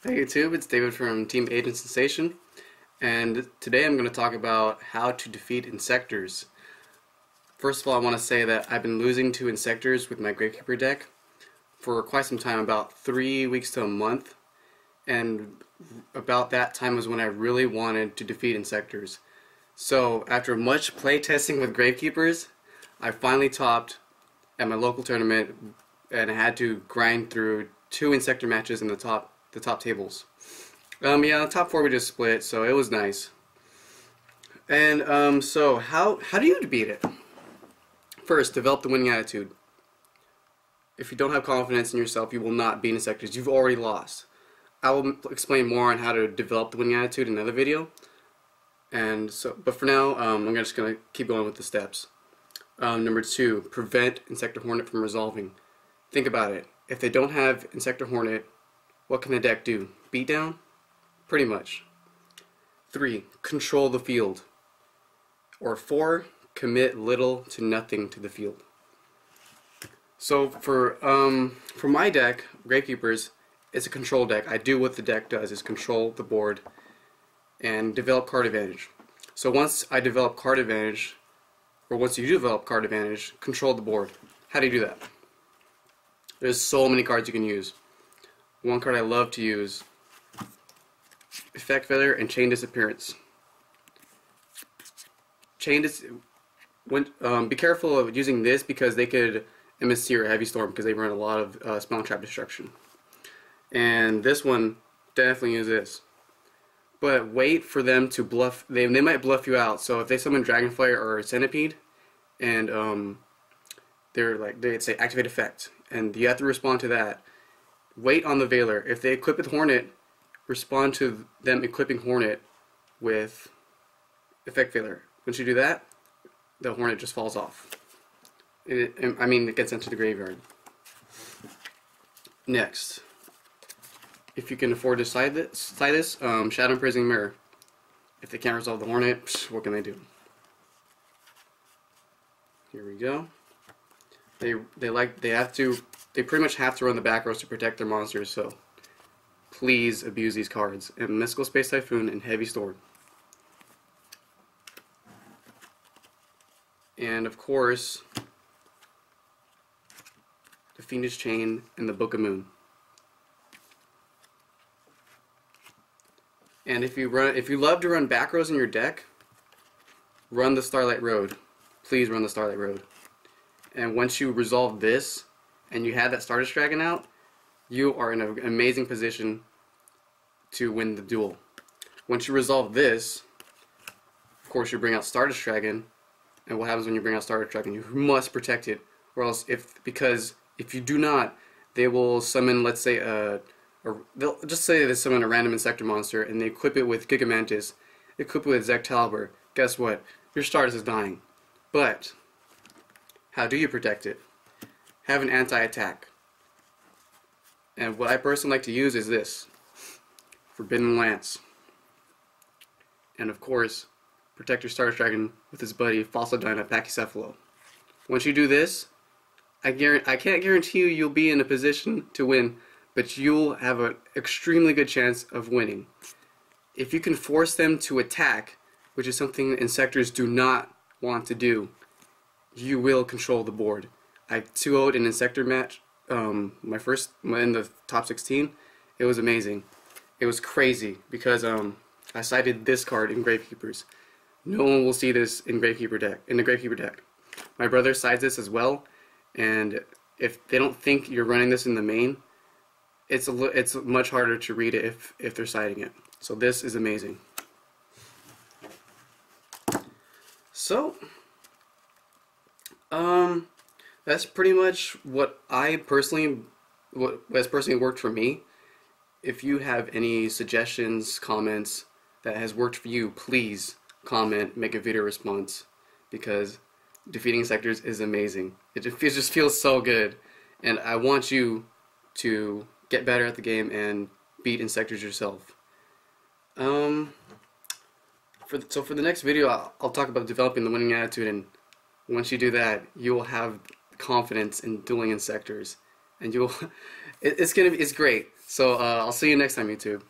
Hey YouTube, it's David from Team Agent Sensation, and today I'm going to talk about how to defeat Inzektors. First of all, I want to say that I've been losing to Inzektors with my Gravekeeper deck for quite some time, about 3 weeks to a month, and about that time was when I really wanted to defeat Inzektors. So after much playtesting with Gravekeepers, I finally topped at my local tournament, and I had to grind through 2 Inzektor matches in the top tables. Yeah, the top 4 we just split, so it was nice. And so how do you beat it? First, develop the winning attitude. If you don't have confidence in yourself, you will not beat Inzektors. You've already lost. I will explain more on how to develop the winning attitude in another video. And so, but for now, I'm just gonna keep going with the steps. Number 2, prevent Inzektor Hornet from resolving. Think about it. If they don't have Inzektor Hornet, what can the deck do? Beat down? Pretty much. 3, control the field. Or 4, commit little to nothing to the field. So for my deck, Gravekeepers, it's a control deck. I do what the deck does, is control the board and develop card advantage. So once I develop card advantage, or once you develop card advantage, control the board. How do you do that? There's so many cards you can use. One card I love to use, Effect Feather and Chain Disappearance. Be careful of using this because they could MSC or Heavy Storm because they run a lot of Spell and Trap Destruction. And this one, definitely use this. But wait for them to bluff. They might bluff you out. So if they summon Dragonfire or Centipede, and they'd say Activate Effect, and you have to respond to that. Wait on the Veiler. If they equip with Hornet, respond to them equipping Hornet with Effect Veiler. Once you do that, the Hornet just falls off. It gets sent to the graveyard. Next, if you can afford to side this, Shadow Imprisoning Mirror. If they can't resolve the Hornet, what can they do? Here we go. They pretty much have to run the back rows to protect their monsters, so please abuse these cards. And Mystical Space Typhoon and Heavy Storm. And of course, the Fiendish Chain and the Book of Moon. And if you love to run back rows in your deck, run the Starlight Road. Please run the Starlight Road. And once you resolve this, and you have that Stardust Dragon out, you are in an amazing position to win the duel. Once you resolve this, of course you bring out Stardust Dragon, and what happens when you bring out Stardust Dragon? You must protect it, or else because if you do not, they will summon, let's say, they'll just say they summon a random Inzektor monster, and they equip it with Gigamantis, equip it with Zectaliber. Guess what? Your Stardust is dying. But how do you protect it? Have an anti-attack. And what I personally like to use is this. Forbidden Lance. And of course, protect your Stardust Dragon with his buddy Fossildyna Pachycephalo. Once you do this, I can't guarantee you'll be in a position to win, but you'll have an extremely good chance of winning. If you can force them to attack, which is something Inzektors do not want to do, you will control the board. I 2-0'd an Inzektor match, in the top 16. It was amazing. It was crazy because I sided this card in Gravekeepers. No one will see this in the Gravekeeper deck. My brother sides this as well, and if they don't think you're running this in the main, it's much harder to read it if they're siding it. So this is amazing. So that's pretty much what has personally worked for me. If you have any suggestions, comments that has worked for you, please comment, make a video response, because defeating Inzektors is amazing. It just feels so good, and I want you to get better at the game and beat Inzektors yourself. So for the next video, I'll talk about developing the winning attitude, and once you do that, you will have confidence in dueling Inzektors, and it's great. So I'll see you next time, YouTube.